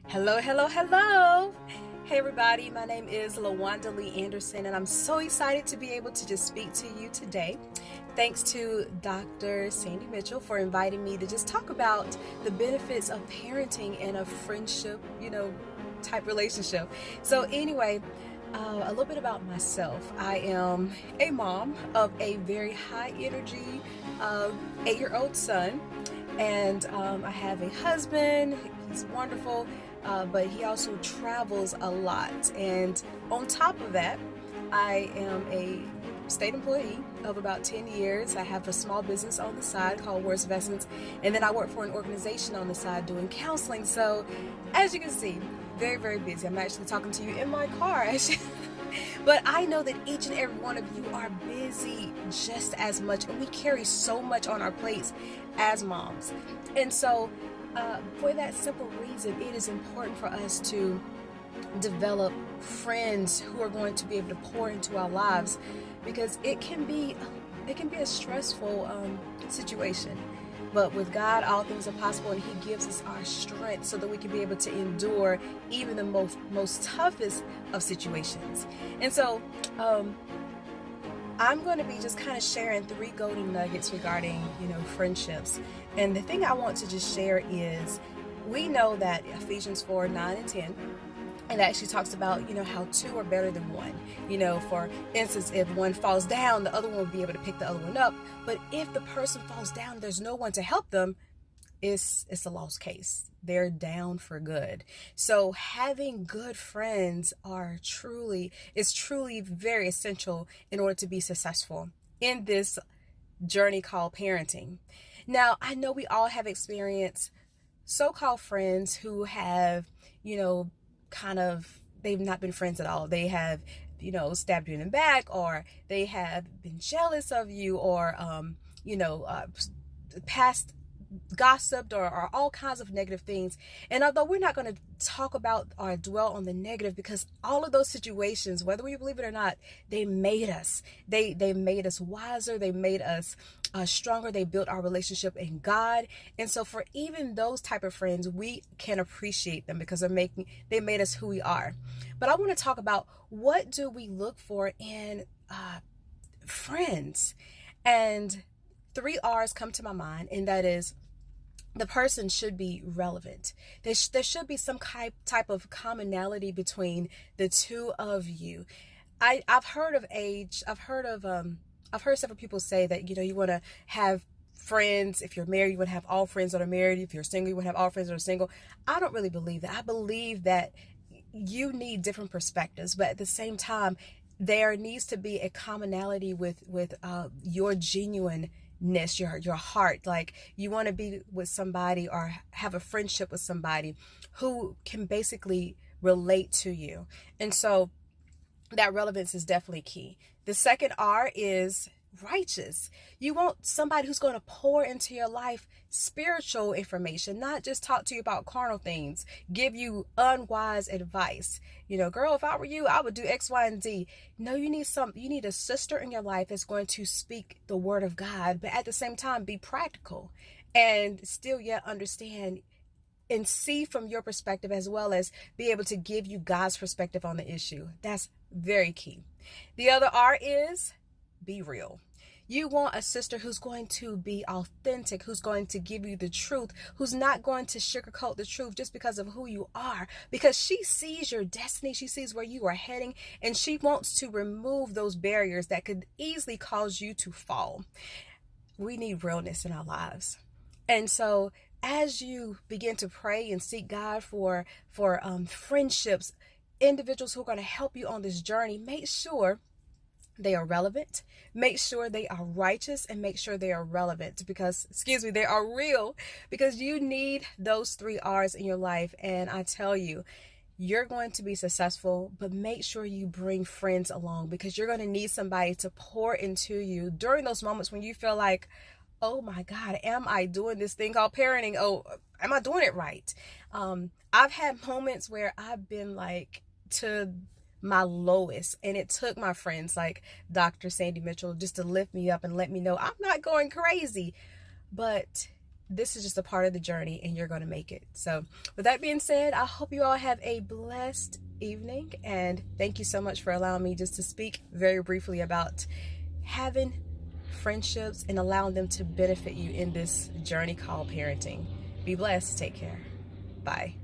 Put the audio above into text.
Hello, hello, hello. Hey, everybody. My name is LaWanda Lee Anderson, and I'm so excited to be able to just speak to you today. Thanks to Dr. Sandy Mitchell for inviting me to just talk about the benefits of parenting in a friendship, type relationship. So, anyway, a little bit about myself. I am a mom of a very high energy 8-year-old son, and I have a husband. He's wonderful, but he also travels a lot. And on top of that, I am a state employee of about 10 years. I have a small business on the side called Worst Investments, and then I work for an organization on the side doing counseling. So, as you can see, very, very busy. I'm actually talking to you in my car. But I know that each and every one of you are busy just as much, and we carry so much on our plates as moms. And so, for that simple reason, it is important for us to develop friends who are going to be able to pour into our lives, because it can be a stressful situation. But with God, all things are possible, and He gives us our strength so that we can be able to endure even the most toughest of situations. And so, I'm going to be just kind of sharing three golden nuggets regarding, friendships. And the thing I want to just share is, we know that Ephesians 4:9 and 10, it actually talks about, how two are better than one. For instance, if one falls down, the other one will be able to pick the other one up. But if the person falls down, there's no one to help them, it's a lost case. They're down for good. So having good friends is truly very essential in order to be successful in this journey called parenting. Now, I know we all have experienced so-called friends who have, kind of, they've not been friends at all. They have, stabbed you in the back, or they have been jealous of you, or, past gossiped, or all kinds of negative things. And although we're not going to talk about or dwell on the negative, because all of those situations, whether we believe it or not, they made us. They made us wiser. They made us stronger. They built our relationship in God. And so for even those type of friends, we can appreciate them because they made us who we are. But I want to talk about, what do we look for in friends? And three R's come to my mind, and that is, the person should be relevant. There should be some type of commonality between the two of you. I've heard of age. I've heard several people say that, you want to have friends. If you're married, you want to have all friends that are married. If you're single, you want to have all friends that are single. I don't really believe that. I believe that you need different perspectives, but at the same time, there needs to be a commonality with your genuineness, your heart. Like, you want to be with somebody or have a friendship with somebody who can basically relate to you. And so that relevance is definitely key. The second R is righteous. You want somebody who's going to pour into your life spiritual information, not just talk to you about carnal things, give you unwise advice. Girl, if I were you, I would do X, Y, and Z. No, you need a sister in your life that's going to speak the word of God, but at the same time be practical and still yet understand and see from your perspective, as well as be able to give you God's perspective on the issue. That's very key. The other R is be real. You want a sister who's going to be authentic, who's going to give you the truth, who's not going to sugarcoat the truth just because of who you are, because she sees your destiny, she sees where you are heading, and she wants to remove those barriers that could easily cause you to fall. We need realness in our lives. And so as you begin to pray and seek God for friendships, individuals who are going to help you on this journey, make sure they are relevant, make sure they are righteous, and make sure they are relevant, because, they are real, because you need those three R's in your life. And I tell you, you're going to be successful, but make sure you bring friends along, because you're going to need somebody to pour into you during those moments when you feel like, oh my God, am I doing this thing called parenting? Oh, am I doing it right? I've had moments where I've been like to my lowest, and it took my friends like Dr. Sandy Mitchell just to lift me up and let me know I'm not going crazy. But this is just a part of the journey, and you're going to make it. So with that being said, I hope you all have a blessed evening, and thank you so much for allowing me just to speak very briefly about having friendships and allowing them to benefit you in this journey called parenting. Be blessed. Take care. Bye.